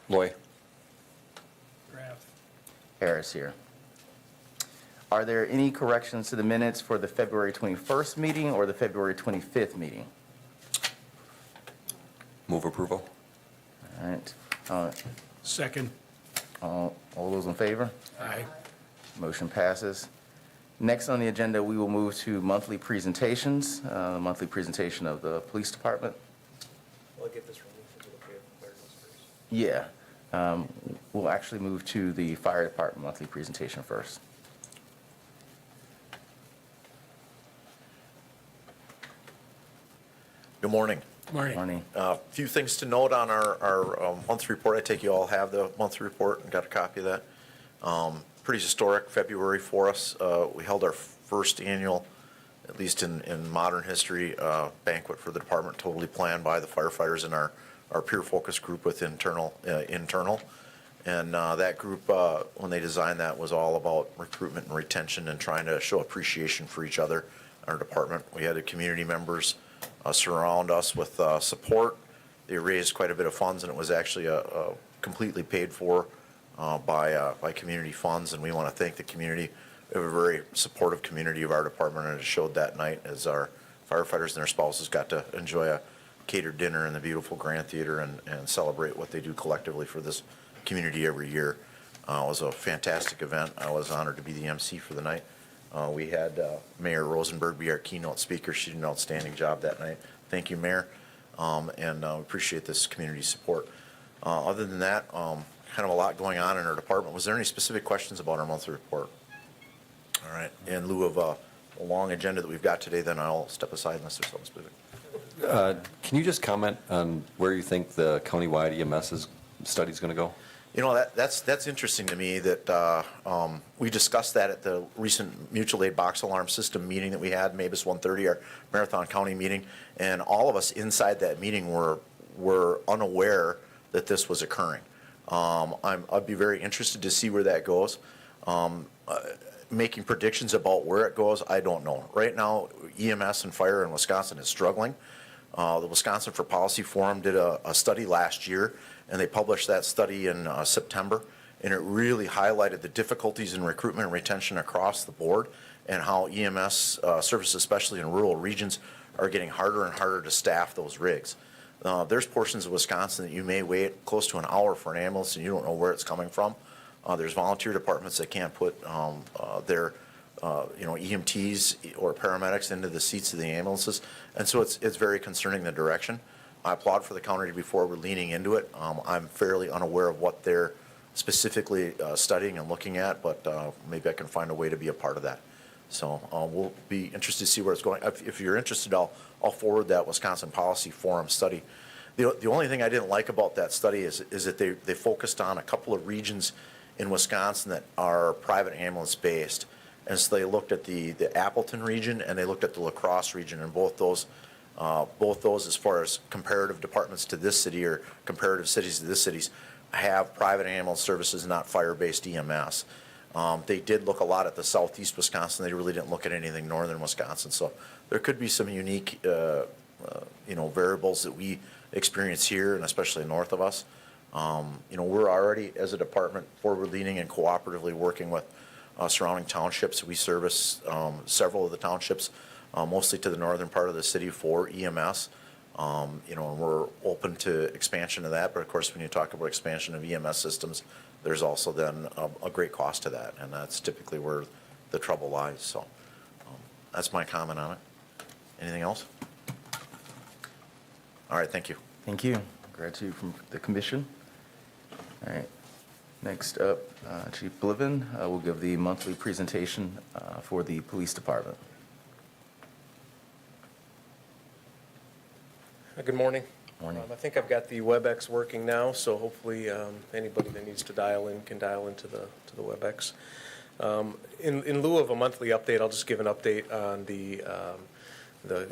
Loy. Graff. Harris here. Are there any corrections to the minutes for the February 21st meeting or the February 25th meeting? Move approval. All right. Second. All those in favor? Aye. Motion passes. Next on the agenda, we will move to monthly presentations, monthly presentation of the police department. I'll get this removed into the fire goes first. Yeah. We'll actually move to the fire department monthly presentation first. Good morning. Morning. Morning. A few things to note on our monthly report. I take you all have the monthly report and got a copy of that. Pretty historic February for us. We held our first annual, at least in modern history, banquet for the department, totally planned by the firefighters and our peer focus group with internal. And that group, when they designed that, was all about recruitment and retention and trying to show appreciation for each other in our department. We had the community members surround us with support. They raised quite a bit of funds, and it was actually completely paid for by community funds, and we want to thank the community. We have a very supportive community of our department, and it showed that night as our firefighters and their spouses got to enjoy a catered dinner in the beautiful Grand Theater and celebrate what they do collectively for this community every year. It was a fantastic event. I was honored to be the MC for the night. We had Mayor Rosenberg be our keynote speaker. She did an outstanding job that night. Thank you, Mayor, and appreciate this community support. Other than that, kind of a lot going on in our department. Was there any specific questions about our monthly report? All right. In lieu of a long agenda that we've got today, then I'll step aside unless there's something specific. Can you just comment on where you think the countywide EMS study is going to go? You know, that's interesting to me that we discussed that at the recent mutual aid box alarm system meeting that we had, MABUS 130, our Marathon County meeting, and all of us inside that meeting were unaware that this was occurring. I'd be very interested to see where that goes. Making predictions about where it goes, I don't know. Right now, EMS and fire in Wisconsin is struggling. The Wisconsin for Policy Forum did a study last year, and they published that study in September, and it really highlighted the difficulties in recruitment and retention across the board and how EMS services, especially in rural regions, are getting harder and harder to staff those rigs. There's portions of Wisconsin that you may wait close to an hour for an ambulance and you don't know where it's coming from. There's volunteer departments that can't put their EMTs or paramedics into the seats of the ambulances, and so it's very concerning the direction. I applaud for the county to be forward leaning into it. I'm fairly unaware of what they're specifically studying and looking at, but maybe I can find a way to be a part of that. So we'll be interested to see where it's going. If you're interested, I'll forward that Wisconsin Policy Forum study. The only thing I didn't like about that study is that they focused on a couple of regions in Wisconsin that are private ambulance based. And so they looked at the Appleton region and they looked at the La Crosse region, and both those as far as comparative departments to this city or comparative cities to this cities have private ambulance services, not fire-based EMS. They did look a lot at the southeast Wisconsin. They really didn't look at anything northern Wisconsin. So there could be some unique, variables that we experience here, and especially north of us. We're already, as a department, forward-leaning and cooperatively working with surrounding townships. We service several of the townships, mostly to the northern part of the city for EMS. And we're open to expansion of that. But of course, when you talk about expansion of EMS systems, there's also then a great cost to that, and that's typically where the trouble lies. So that's my comment on it. Anything else? All right, thank you. Thank you. Gratitude from the commission. All right. Next up, Chief Bliven will give the monthly presentation for the police department. Good morning. Morning. I think I've got the WebEx working now, so hopefully anybody that needs to dial in can dial into the WebEx. In lieu of a monthly update, I'll just give an update on the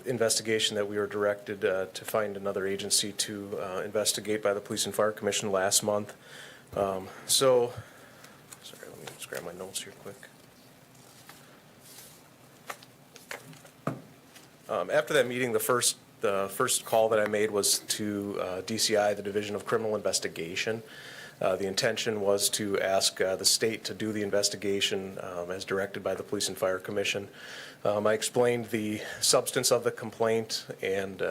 investigation that we were directed to find another agency to investigate by the Police and Fire Commission last month. Sorry, let me just grab my notes here quick. After that meeting, the first call that I made was to DCI, the Division of Criminal Investigation. The intention was to ask the state to do the investigation as directed by the Police and Fire Commission. I explained the substance of the complaint, and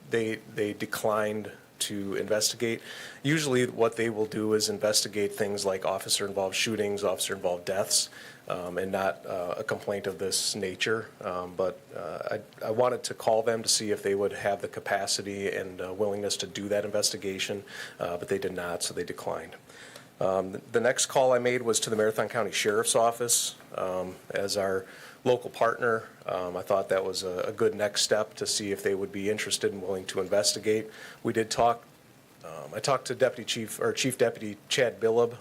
they declined to investigate. Usually what they will do is investigate things like officer-involved shootings, officer-involved deaths, and not a complaint of this nature. But I wanted to call them to see if they would have the capacity and willingness to do that investigation, but they did not, so they declined. The next call I made was to the Marathon County Sheriff's Office. As our local partner, I thought that was a good next step to see if they would be interested and willing to investigate. We did talk, I talked to Chief Deputy Chad Billab.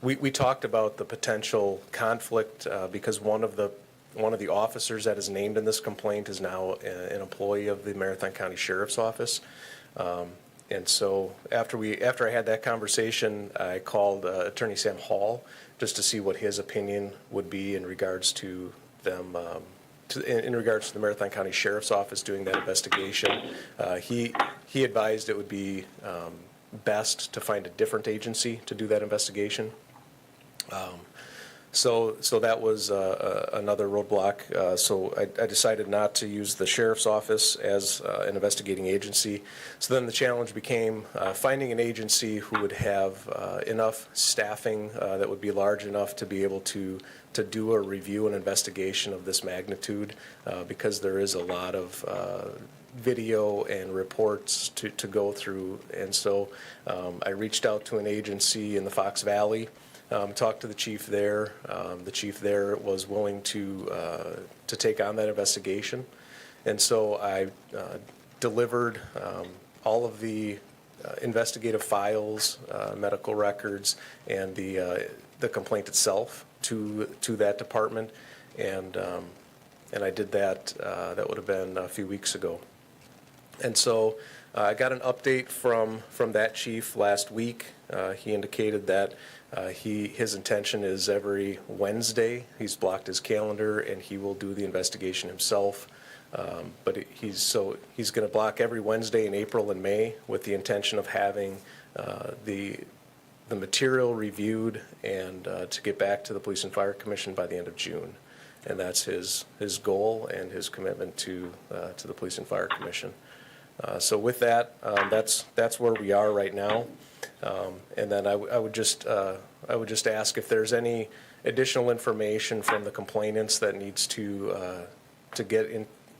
We talked about the potential conflict because one of the officers that is named in this complaint is now an employee of the Marathon County Sheriff's Office. And so after I had that conversation, I called Attorney Sam Hall just to see what his opinion would be in regards to them, in regards to the Marathon County Sheriff's Office doing that investigation. He advised it would be best to find a different agency to do that investigation. So that was another roadblock. So I decided not to use the sheriff's office as an investigating agency. So then the challenge became finding an agency who would have enough staffing that would be large enough to be able to do a review and investigation of this magnitude, because there is a lot of video and reports to go through. And so I reached out to an agency in the Fox Valley. Talked to the chief there. The chief there was willing to take on that investigation, and so I delivered all of the investigative files, medical records, and the complaint itself to that department, and I did that. That would have been a few weeks ago, and so I got an update from that chief last week. He indicated that his intention is every Wednesday. He's blocked his calendar, and he will do the investigation himself. But he's going to block every Wednesday in April and May with the intention of having the material reviewed and to get back to the Police and Fire Commission by the end of June. And that's his goal and his commitment to the Police and Fire Commission. So with that, that's where we are right now. And then I would just ask if there's any additional information from the complainants that needs to get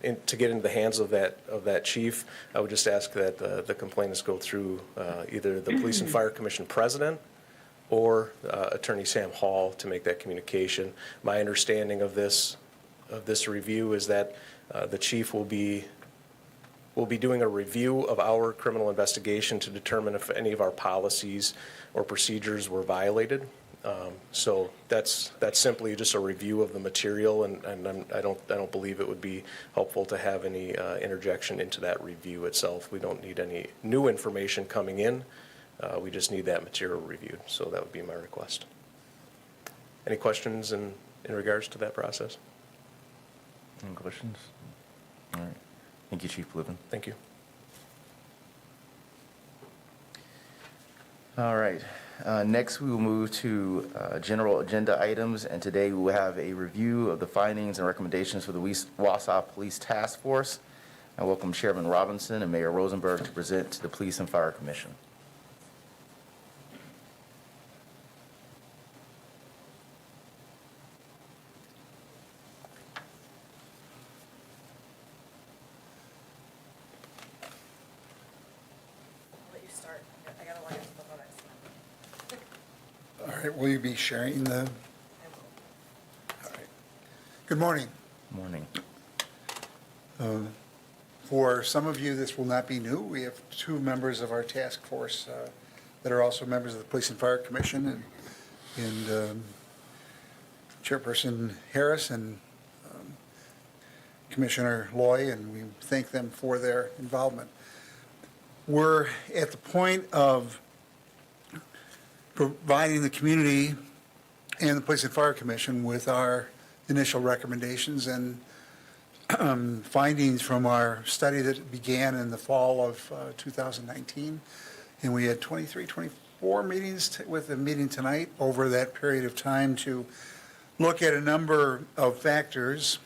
into the hands of that chief. I would just ask that the complainants go through either the Police and Fire Commission president or Attorney Sam Hall to make that communication. My understanding of this review is that the chief will be doing a review of our criminal investigation to determine if any of our policies or procedures were violated. So that's simply just a review of the material, and I don't believe it would be helpful to have any interjection into that review itself. We don't need any new information coming in. We just need that material reviewed. So that would be my request. Any questions in regards to that process? Any questions? All right. Thank you, Chief Bliven. Thank you. All right. Next, we will move to general agenda items, and today we will have a review of the findings and recommendations for the Wausau Police Task Force. I welcome Chairman Robinson and Mayor Rosenberg to present to the Police and Fire Commission. All right, will you be sharing the? All right. Good morning. Morning. For some of you, this will not be new. We have two members of our task force that are also members of the Police and Fire Commission, and Chairperson Harris and Commissioner Loy, and we thank them for their involvement. We're at the point of providing the community and the Police and Fire Commission with our initial recommendations and findings from our study that began in the fall of 2019 And we had 23, 24 meetings with a meeting tonight over that period of time to look at a number of factors,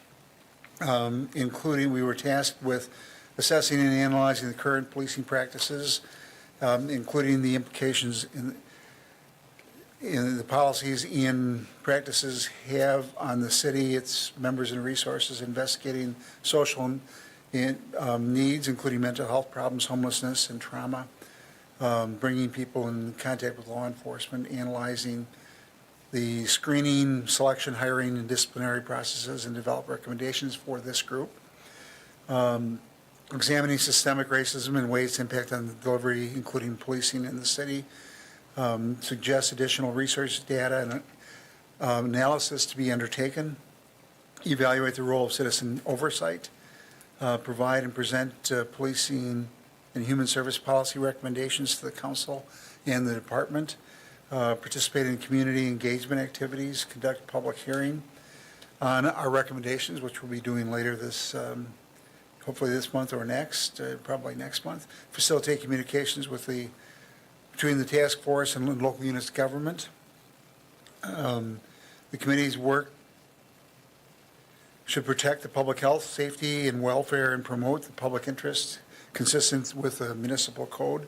including we were tasked with assessing and analyzing the current policing practices, including the implications in the policies and practices have on the city, its members and resources, investigating social needs, including mental health problems, homelessness, and trauma, bringing people in contact with law enforcement, analyzing the screening, selection, hiring, and disciplinary processes, and develop recommendations for this group. Examining systemic racism and ways to impact on the delivery, including policing in the city. Suggest additional research, data, and analysis to be undertaken. Evaluate the role of citizen oversight. Provide and present policing and human service policy recommendations to the council and the department. Participate in community engagement activities. Conduct public hearing on our recommendations, which we'll be doing later this, hopefully this month or next, probably next month. Facilitate communications between the task force and local units of government. The committee's work should protect the public health, safety, and welfare and promote the public interest consistent with the municipal code.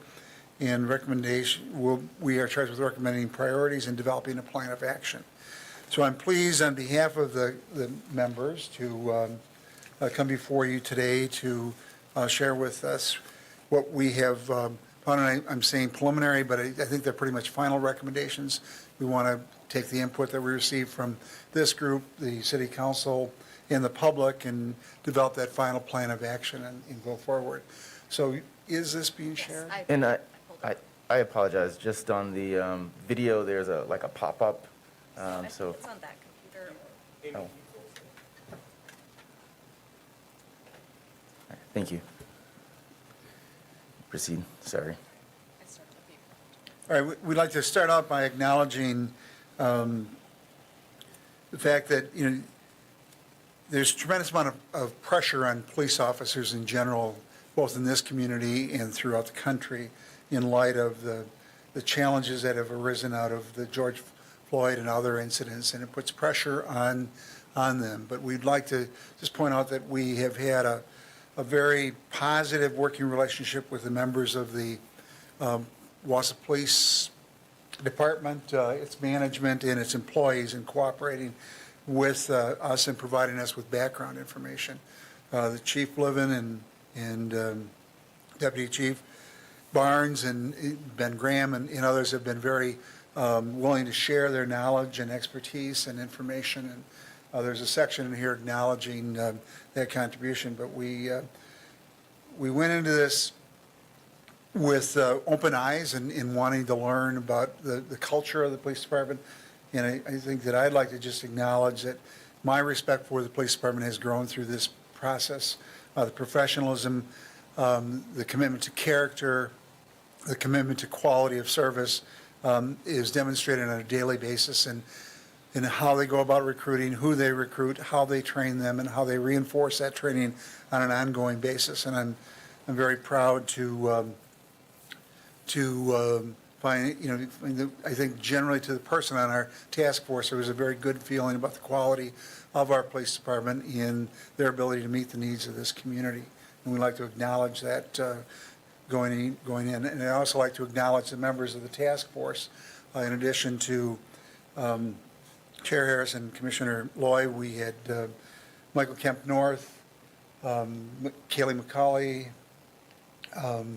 And we are charged with recommending priorities and developing a plan of action. So I'm pleased on behalf of the members to come before you today to share with us what we have found. I'm saying preliminary, but I think they're pretty much final recommendations. We want to take the input that we received from this group, the city council, and the public, and develop that final plan of action and go forward. So is this being shared? And I apologize, just on the video, there's like a pop-up, so. It's on that computer. Oh. Thank you. Proceed, sorry. All right, we'd like to start out by acknowledging the fact that, there's a tremendous amount of pressure on police officers in general, both in this community and throughout the country, in light of the challenges that have arisen out of the George Floyd and other incidents, and it puts pressure on them. But we'd like to just point out that we have had a very positive working relationship with the members of the Wausau Police Department, its management, and its employees in cooperating with us and providing us with background information. The Chief Livin and Deputy Chief Barnes and Ben Graham and others have been very willing to share their knowledge and expertise and information. And there's a section in here acknowledging that contribution. But we went into this with open eyes and wanting to learn about the culture of the police department. And I think that I'd like to just acknowledge that my respect for the police department has grown through this process. The professionalism, the commitment to character, the commitment to quality of service is demonstrated on a daily basis, and how they go about recruiting, who they recruit, how they train them, and how they reinforce that training on an ongoing basis. And I'm very proud to find, I think generally to the person on our task force, there was a very good feeling about the quality of our police department and their ability to meet the needs of this community. And we'd like to acknowledge that going in. And I'd also like to acknowledge the members of the task force. In addition to Chair Harris and Commissioner Loy, we had Michael Kemp North, Kaylee McCauley,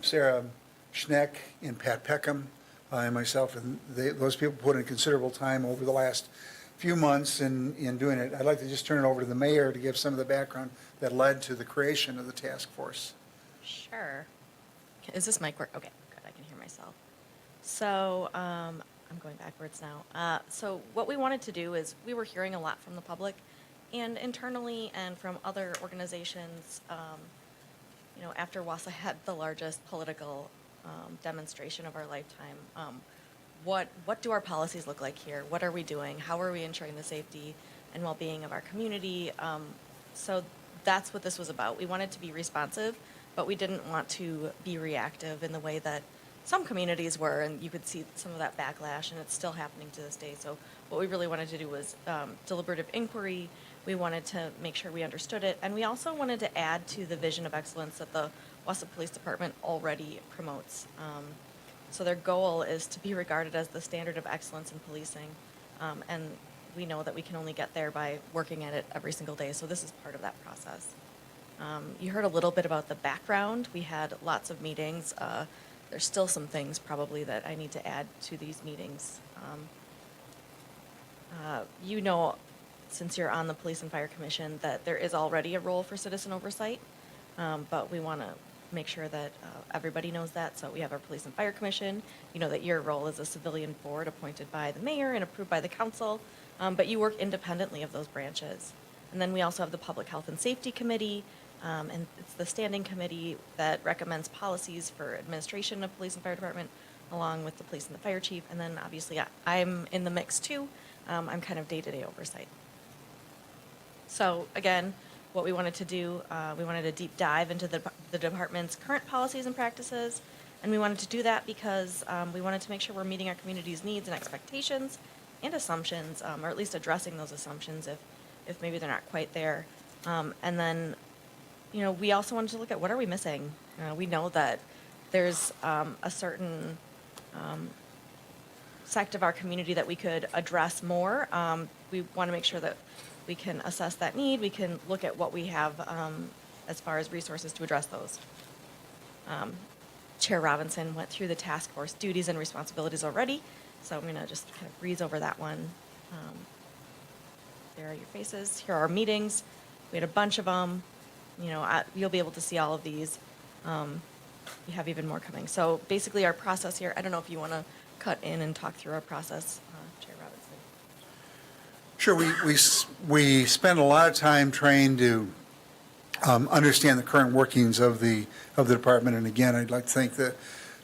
Sarah Schneck, and Pat Peckham, and myself, and those people put in considerable time over the last few months in doing it. I'd like to just turn it over to the mayor to give some of the background that led to the creation of the task force. Sure. Is this mic work? Okay, good. I can hear myself. So I'm going backwards now. So what we wanted to do is we were hearing a lot from the public and internally and from other organizations. After Wausau had the largest political demonstration of our lifetime, what do our policies look like here? What are we doing? How are we ensuring the safety and well-being of our community? So that's what this was about. We wanted to be responsive, but we didn't want to be reactive in the way that some communities were, and you could see some of that backlash, and it's still happening to this day. So what we really wanted to do was deliberative inquiry. We wanted to make sure we understood it, and we also wanted to add to the vision of excellence that the Wausau Police Department already promotes. So their goal is to be regarded as the standard of excellence in policing, and we know that we can only get there by working at it every single day. So this is part of that process. You heard a little bit about the background. We had lots of meetings. There's still some things probably that I need to add to these meetings. You know, since you're on the Police and Fire Commission, that there is already a role for citizen oversight, but we want to make sure that everybody knows that. So we have our Police and Fire Commission. You know that your role is a civilian board appointed by the mayor and approved by the council, but you work independently of those branches. And then we also have the Public Health and Safety Committee, and it's the standing committee that recommends policies for administration of police and fire department, along with the police and the fire chief. And then obviously I'm in the mix too. I'm kind of day-to-day oversight. So again, what we wanted to do, we wanted a deep dive into the department's current policies and practices. And we wanted to do that because we wanted to make sure we're meeting our community's needs and expectations and assumptions, or at least addressing those assumptions if maybe they're not quite there. And then, you know, we also wanted to look at what are we missing. We know that there's a certain sect of our community that we could address more. We want to make sure that we can assess that need. We can look at what we have as far as resources to address those. Chair Robinson went through the task force duties and responsibilities already, so I'm going to just kind of breeze over that one. There are your faces. Here are our meetings. We had a bunch of them. You know, you'll be able to see all of these. We have even more coming. So basically our process here, I don't know if you want to cut in and talk through our process, Chair Robinson. Sure, we spend a lot of time trying to understand the current workings of the department. And again, I'd like to thank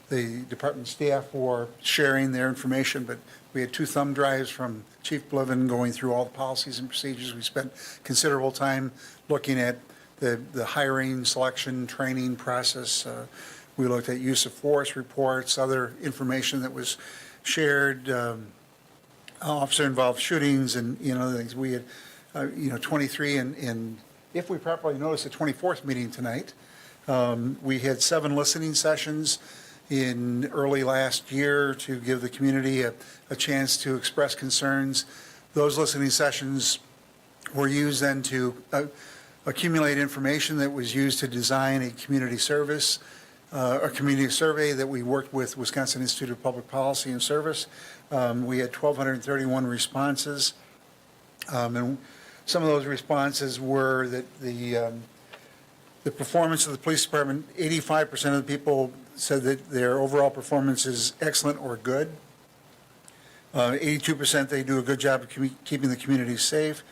the department staff for sharing their information, but we had 2 thumb drives from Chief Bliven going through all the policies and procedures. We spent considerable time looking at the hiring, selection, training process. We looked at use of force reports, other information that was shared, officer-involved shootings, and, you know, other things. We had, 23, and if we properly noticed, the 24th meeting tonight. We had 7 listening sessions in early last year to give the community a chance to express concerns. Those listening sessions were used then to accumulate information that was used to design a community service, a community survey that we worked with Wisconsin Institute of Public Policy and Service. We had 1,231 responses, and some of those responses were that the performance of the police department, 85% of the people said that their overall performance is excellent or good. 82% they do a good job of keeping the community safe.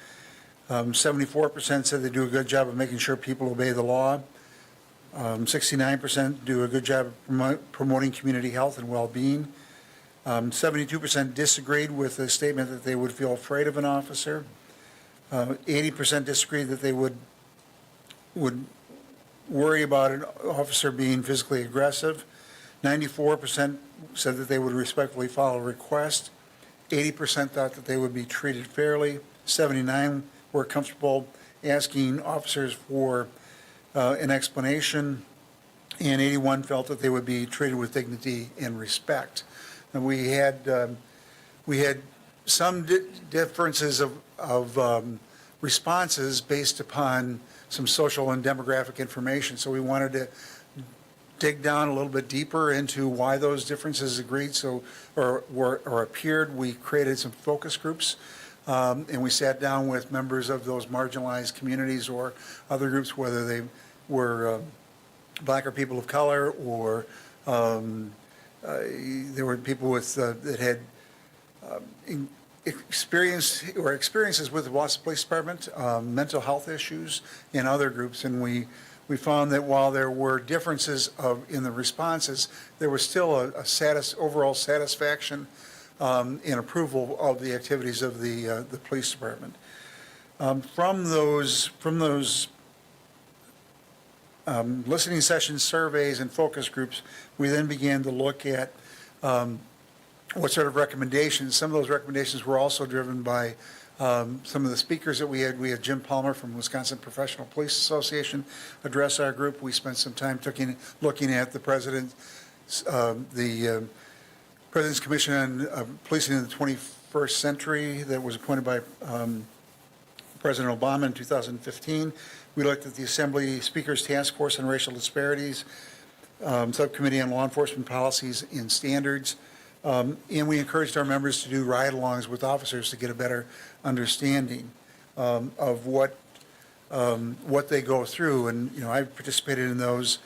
74% said they do a good job of making sure people obey the law. 69% do a good job of promoting community health and well-being. 72% disagreed with the statement that they would feel afraid of an officer. 80% disagreed that they would worry about an officer being physically aggressive. 94% said that they would respectfully follow a request. 80% thought that they would be treated fairly. 79% were comfortable asking officers for an explanation, and 81% felt that they would be treated with dignity and respect. And we had some differences of responses based upon some social and demographic information. So we wanted to dig down a little bit deeper into why those differences agreed or appeared. We created some focus groups, and we sat down with members of those marginalized communities or other groups, whether they were black or people of color, or there were people with that had experiences with the Wausau Police Department, mental health issues, and other groups. And we found that while there were differences in the responses, there was still overall satisfaction and approval of the activities of the police department. From those listening sessions, surveys, and focus groups, we then began to look at what sort of recommendations. Some of those recommendations were also driven by some of the speakers that we had. We had Jim Palmer from Wisconsin Professional Police Association address our group. We spent some time looking at the President's Commission on Policing in the 21st Century that was appointed by President Obama in 2015. We looked at the Assembly Speakers Task Force on Racial Disparities, Subcommittee on Law Enforcement Policies and Standards, and we encouraged our members to do ride-alongs with officers to get a better understanding of what they go through. And, you know, I participated in those,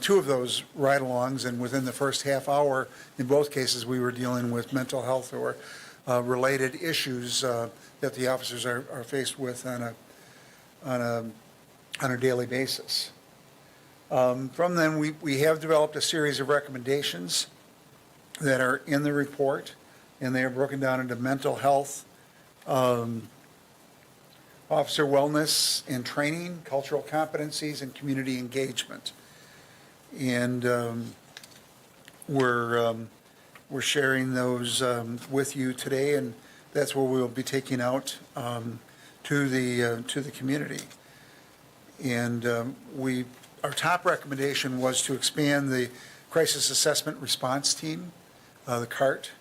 two of those ride-alongs, and within the first half hour, in both cases, we were dealing with mental health or related issues that the officers are faced with on a daily basis. From then, we have developed a series of recommendations that are in the report, and they are broken down into mental health, officer wellness and training, cultural competencies, and community engagement. And we're sharing those with you today, and that's what we'll be taking out to the community. And our top recommendation was to expand the Crisis Assessment Response Team, the CART.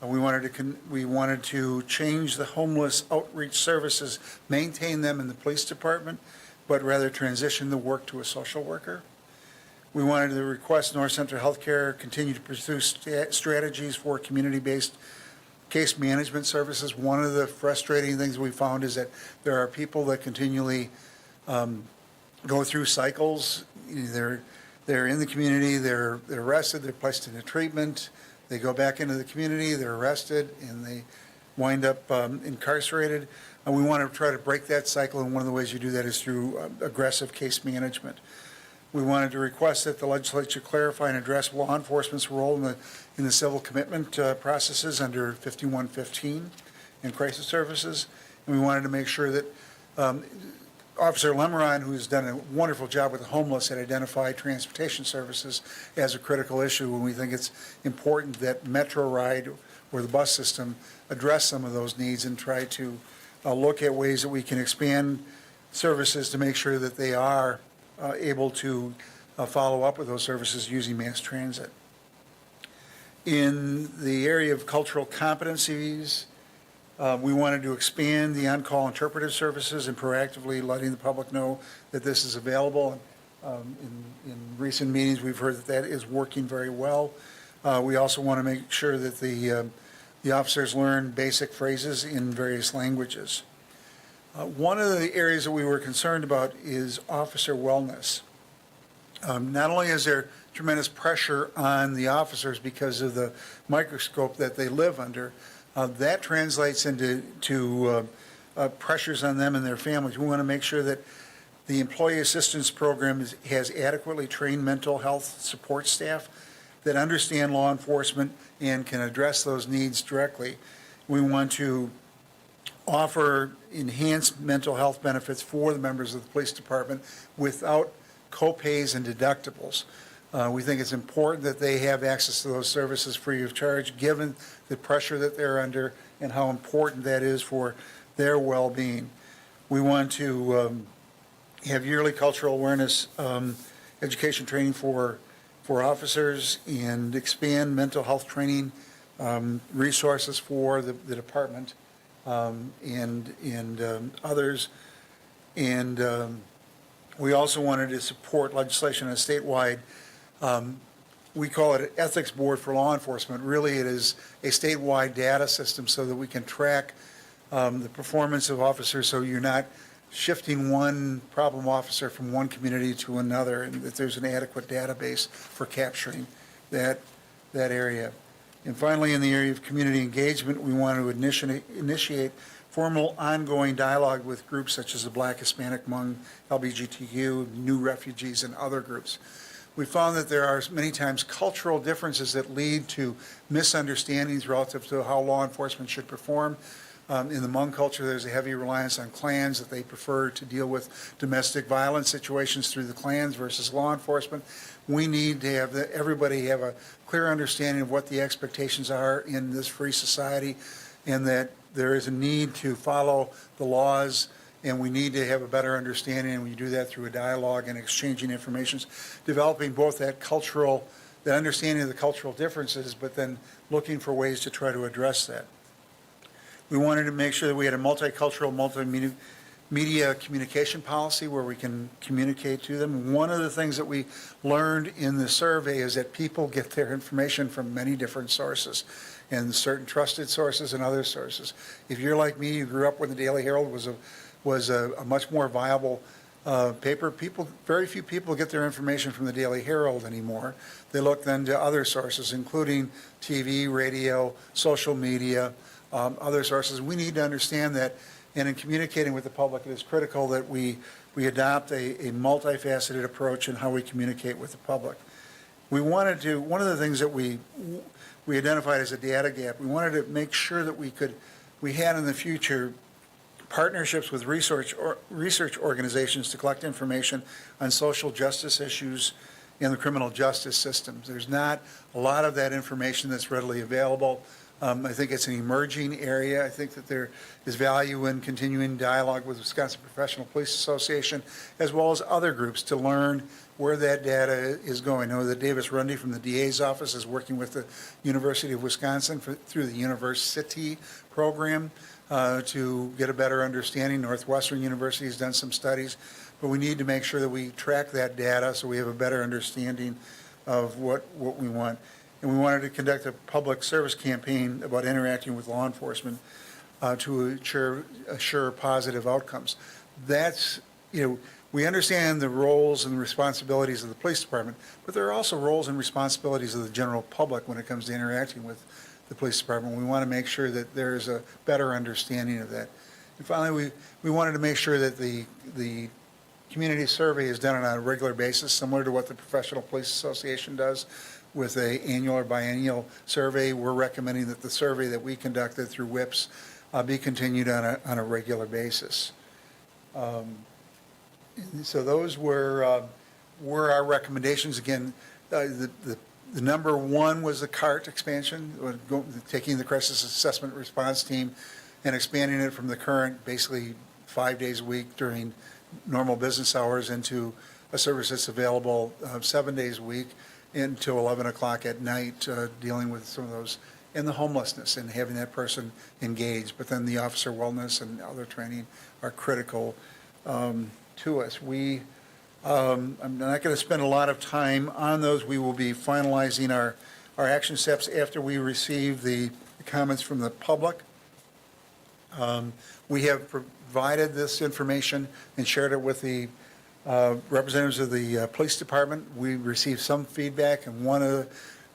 We wanted to change the homeless outreach services, maintain them in the police department, but rather transition the work to a social worker. We wanted to request North Central Healthcare continue to pursue strategies for community-based case management services. One of the frustrating things we found is that there are people that continually go through cycles. They're in the community, they're arrested, they're placed into treatment, they go back into the community, they're arrested, and they wind up incarcerated. And we want to try to break that cycle, and one of the ways you do that is through aggressive case management. We wanted to request that the legislature clarify and address law enforcement's role in the civil commitment processes under 5115 and crisis services. And we wanted to make sure that Officer Lemeron, who's done a wonderful job with the homeless, had identified transportation services as a critical issue, and we think it's important that Metro Ride or the bus system address some of those needs and try to look at ways that we can expand services to make sure that they are able to follow up with those services using mass transit. In the area of cultural competencies, we wanted to expand the on-call interpretive services and proactively letting the public know that this is available. In recent meetings, we've heard that is working very well. We also want to make sure that the officers learn basic phrases in various languages. One of the areas that we were concerned about is officer wellness. Not only is there tremendous pressure on the officers because of the microscope that they live under, that translates into pressures on them and their families. We want to make sure that the Employee Assistance Program has adequately trained mental health support staff that understand law enforcement and can address those needs directly. We want to offer enhanced mental health benefits for the members of the police department without co-pays and deductibles. We think it's important that they have access to those services free of charge, given the pressure that they're under and how important that is for their well-being. We want to have yearly cultural awareness education training for officers and expand mental health training resources for the department and others. And we also wanted to support legislation on a statewide, we call it an ethics board for law enforcement. Really, it is a statewide data system so that we can track the performance of officers, so you're not shifting one problem officer from one community to another, and that there's an adequate database for capturing that area. And finally, in the area of community engagement, we want to initiate formal ongoing dialogue with groups such as the Black, Hispanic, Hmong, LGBTQ, new refugees, and other groups. We found that there are many times cultural differences that lead to misunderstandings relative to how law enforcement should perform. In the Hmong culture, there's a heavy reliance on clans, that they prefer to deal with domestic violence situations through the clans versus law enforcement. We need to have everybody have a clear understanding of what the expectations are in this free society, and that there is a need to follow the laws, and we need to have a better understanding, and we do that through a dialogue and exchanging information, developing both that understanding of the cultural differences, but then looking for ways to try to address that. We wanted to make sure that we had a multicultural, multimedia communication policy where we can communicate to them. One of the things that we learned in the survey is that people get their information from many different sources, and certain trusted sources and other sources. If you're like me, you grew up when the Daily Herald was a much more viable paper. Very few people get their information from the Daily Herald anymore. They look then to other sources, including TV, radio, social media, other sources. We need to understand that, and in communicating with the public, it is critical that we adopt a multifaceted approach in how we communicate with the public. One of the things that we identified as a data gap, we wanted to make sure that we had in the future partnerships with research organizations to collect information on social justice issues in the criminal justice systems. There's not a lot of that information that's readily available. I think it's an emerging area. I think that there is value in continuing dialogue with Wisconsin Professional Police Association, as well as other groups, to learn where that data is going. I know that Davis Rundy from the DA's office is working with the University of Wisconsin through the University program to get a better understanding. Northwestern University has done some studies, but we need to make sure that we track that data so we have a better understanding of what we want. And we wanted to conduct a public service campaign about interacting with law enforcement to assure positive outcomes. We understand the roles and responsibilities of the police department, but there are also roles and responsibilities of the general public when it comes to interacting with the police department. We want to make sure that there's a better understanding of that. And finally, we wanted to make sure that the community survey is done on a regular basis, similar to what the Professional Police Association does with an annual or biennial survey. We're recommending that the survey that we conducted through WIPS be continued on a regular basis. So those were our recommendations. Again, the number one was the CART expansion, taking the crisis assessment response team and expanding it from the current basically 5 days a week during normal business hours into a service that's available 7 days a week until 11 o'clock at night, dealing with some of those, and the homelessness and having that person engaged. But then the officer wellness and other training are critical to us. I'm not going to spend a lot of time on those. We will be finalizing our action steps after we receive the comments from the public. We have provided this information and shared it with the representatives of the police department. We received some feedback, and one of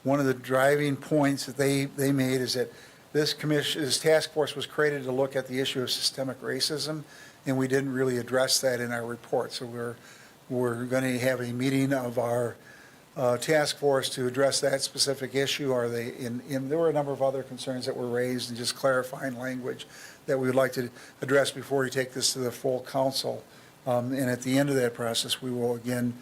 the driving points that they made is that this task force was created to look at the issue of systemic racism, and we didn't really address that in our report. So we're going to have a meeting of our task force to address that specific issue. There were a number of other concerns that were raised, and just clarifying language that we would like to address before we take this to the full council. And at the end of that process, we will again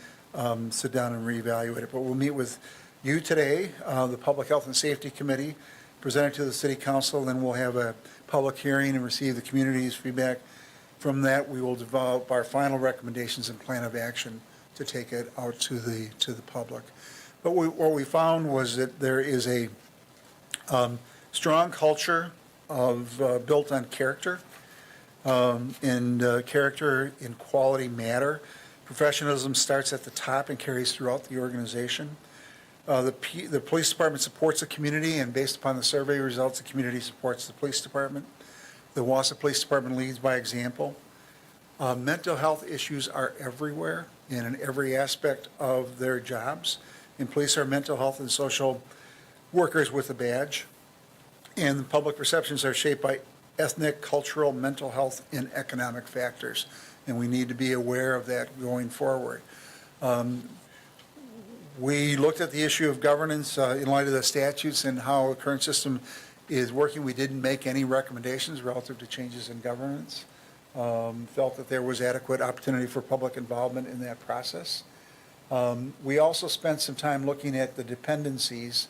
sit down and reevaluate it. But we'll meet with you today, the Public Health and Safety Committee, present it to the City Council, then we'll have a public hearing and receive the community's feedback. From that, we will develop our final recommendations and plan of action to take it out to the public. But what we found was that there is a strong culture built on character, and character and quality matter. Professionalism starts at the top and carries throughout the organization. The police department supports the community, and based upon the survey results, the community supports the police department. The Wausau Police Department leads by example. Mental health issues are everywhere and in every aspect of their jobs. And police are mental health and social workers with a badge. And the public perceptions are shaped by ethnic, cultural, mental health, and economic factors. And we need to be aware of that going forward. We looked at the issue of governance in light of the statutes and how the current system is working. We didn't make any recommendations relative to changes in governance. Felt that there was adequate opportunity for public involvement in that process. We also spent some time looking at the dependencies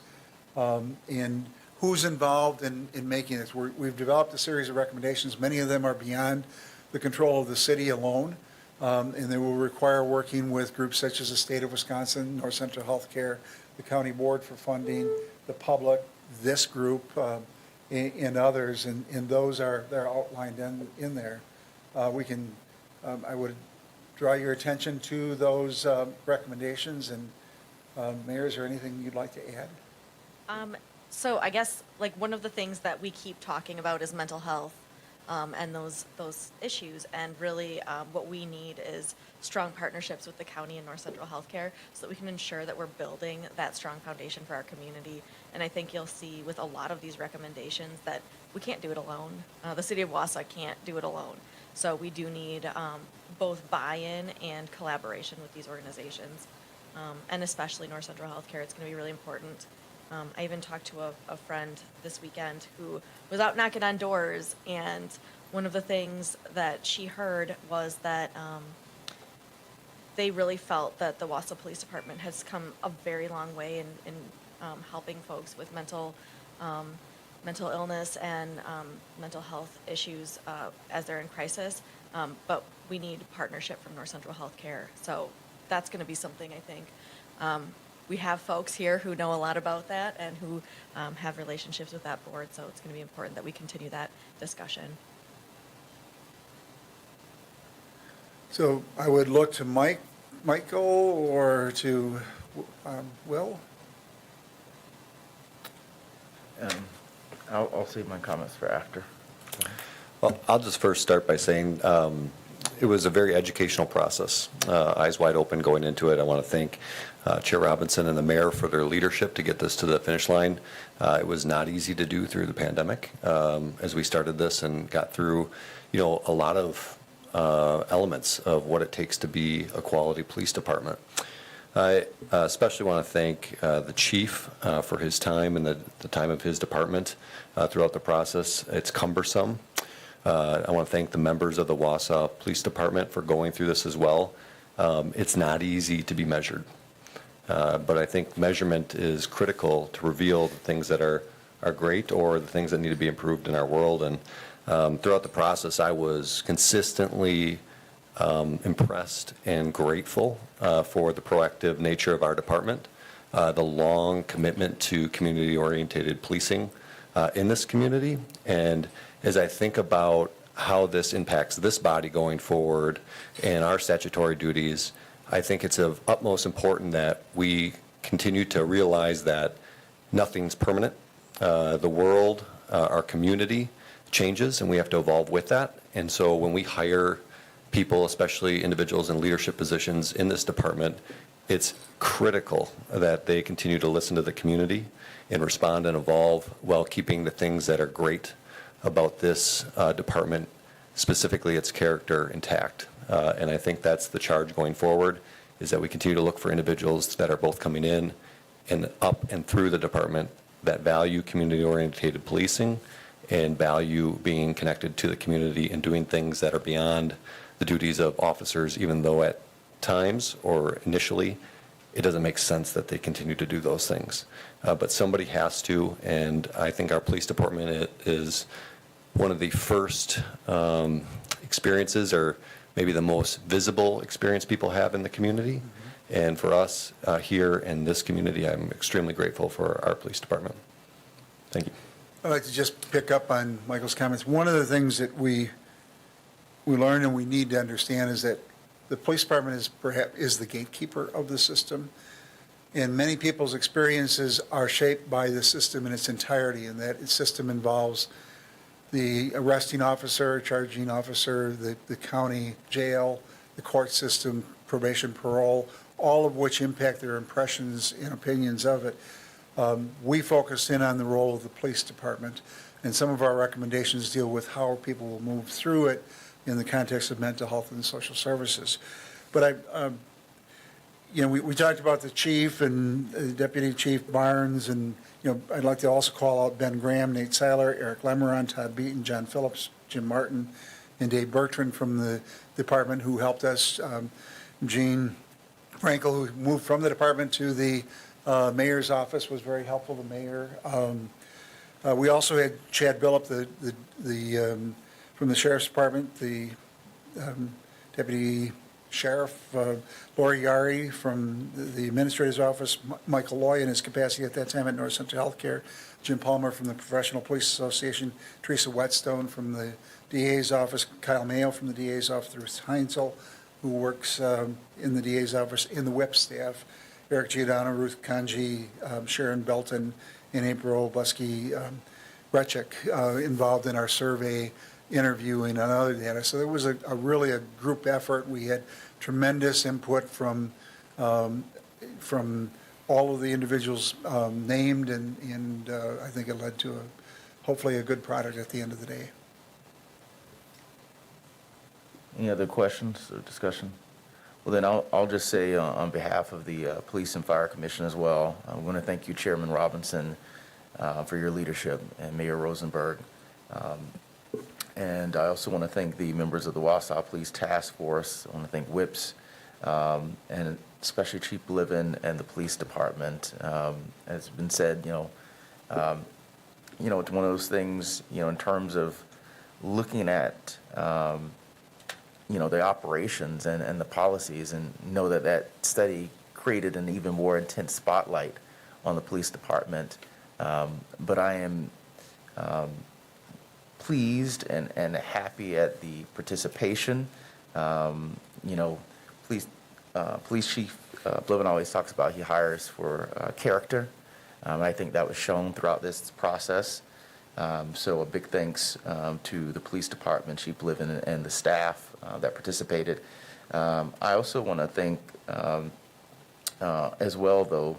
in who's involved in making this. We've developed a series of recommendations. Many of them are beyond the control of the city alone, and they will require working with groups such as the State of Wisconsin, North Central Healthcare, the County Board for Funding, the public, this group, and others, and those they're outlined in there. I would draw your attention to those recommendations, and Mayor, is there anything you'd like to add? So I guess, like, one of the things that we keep talking about is mental health, and those issues, and really what we need is strong partnerships with the county and North Central Healthcare so that we can ensure that we're building that strong foundation for our community. And I think you'll see with a lot of these recommendations that we can't do it alone. The city of Wausau can't do it alone. So we do need both buy-in and collaboration with these organizations, and especially North Central Healthcare. It's going to be really important. I even talked to a friend this weekend who was out knocking on doors, and one of the things that she heard was that they really felt that the Wausau Police Department has come a very long way in helping folks with mental illness and mental health issues as they're in crisis. But we need partnership from North Central Healthcare. So that's going to be something, I think. We have folks here who know a lot about that and who have relationships with that board. So it's going to be important that we continue that discussion. So I would look to Michael, or to Will. I'll save my comments for after. Well, I'll just first start by saying it was a very educational process, eyes wide open going into it. I want to thank Chair Robinson and the mayor for their leadership to get this to the finish line. It was not easy to do through the pandemic as we started this and got through, a lot of elements of what it takes to be a quality police department. I especially want to thank the chief for his time and the time of his department throughout the process. It's cumbersome. I want to thank the members of the Wausau Police Department for going through this as well. It's not easy to be measured, but I think measurement is critical to reveal the things that are great or the things that need to be improved in our world. And throughout the process, I was consistently impressed and grateful for the proactive nature of our department, the long commitment to community-oriented policing in this community. And as I think about how this impacts this body going forward and our statutory duties, I think it's of utmost importance that we continue to realize that nothing's permanent. The world, our community changes, and we have to evolve with that. And so when we hire people, especially individuals in leadership positions in this department, it's critical that they continue to listen to the community and respond and evolve while keeping the things that are great about this department, specifically its character, intact. And I think that's the charge going forward, is that we continue to look for individuals that are both coming in and up and through the department that value community-oriented policing and value being connected to the community and doing things that are beyond the duties of officers, even though at times or initially it doesn't make sense that they continue to do those things. But somebody has to, and I think our police department is one of the first experiences, or maybe the most visible experience people have in the community. And for us here in this community, I'm extremely grateful for our police department. Thank you. I'd like to just pick up on Michael's comments. One of the things that we learned and we need to understand is that the police department is the gatekeeper of the system. And many people's experiences are shaped by the system in its entirety, and that system involves the arresting officer, charging officer, the county jail, the court system, probation, parole, all of which impact their impressions and opinions of it. We focused in on the role of the police department, and some of our recommendations deal with how people will move through it in the context of mental health and social services. But we talked about the chief and Deputy Chief Barnes, and, I'd like to also call out Ben Graham, Nate Seiler, Eric Lemeron, Todd Beaton, John Phillips, Jim Martin, and Dave Bertrand from the department who helped us. Gene Frankel, who moved from the department to the mayor's office, was very helpful, the mayor. We also had Chad Billup, from the sheriff's department, the deputy sheriff, Lori Yari from the administrator's office, Michael Loy in his capacity at that time at North Central Healthcare, Jim Palmer from the Professional Police Association, Teresa Whetstone from the DA's office, Kyle Mayo from the DA's office, Ruth Heinzel, who works in the DA's office in the WHIP staff, Eric Giordano, Ruth Kanji, Sharon Belton, and April Busky Rechik involved in our survey, interviewing and other data. So it was really a group effort. We had tremendous input from all of the individuals named, and I think it led to hopefully a good product at the end of the day. Any other questions or discussion? Well, then I'll just say on behalf of the Police and Fire Commission as well, I want to thank you, Chairman Robinson, for your leadership, and Mayor Rosenberg. And I also want to thank the members of the Wausau Police Task Force. I want to thank WHIPs, and especially Chief Bliven and the Police Department. As has been said, it's one of those things, in terms of looking at, the operations and the policies, and know that study created an even more intense spotlight on the police department. But I am pleased and happy at the participation. Police Chief Bliven always talks about he hires for character. I think that was shown throughout this process. So a big thanks to the police department, Chief Bliven, and the staff that participated. I also want to thank as well, though,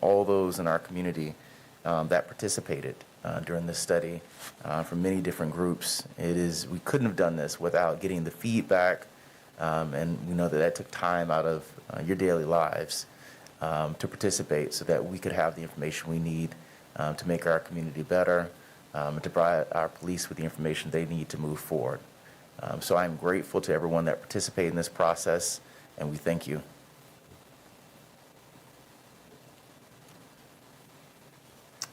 all those in our community that participated during this study from many different groups. We couldn't have done this without getting the feedback, and we know that took time out of your daily lives to participate so that we could have the information we need to make our community better, and to provide our police with the information they need to move forward. So I'm grateful to everyone that participated in this process, and we thank you.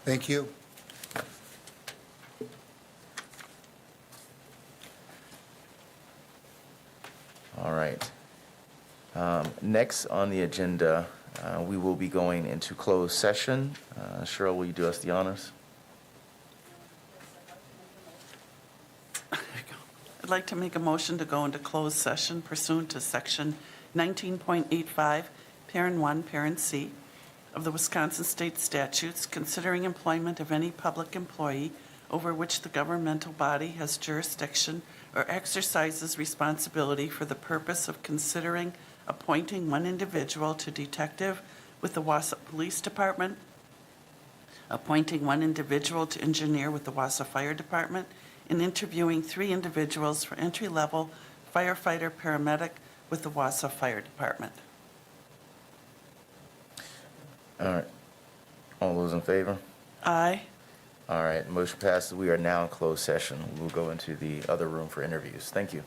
Thank you. All right. Next on the agenda, we will be going into closed session. Cheryl, will you do us the honors? I'd like to make a motion to go into closed session pursuant to Section 19.85, Parent 1, Parent C of the Wisconsin State Statutes, considering employment of any public employee over which the governmental body has jurisdiction or exercises responsibility for the purpose of considering appointing one individual to detective with the Wausau Police Department, appointing one individual to engineer with the Wausau Fire Department, and interviewing 3 individuals for entry-level firefighter paramedic with the Wausau Fire Department. All right. All those in favor? Aye. All right. Motion passes. We are now in closed session. We'll go into the other room for interviews. Thank you.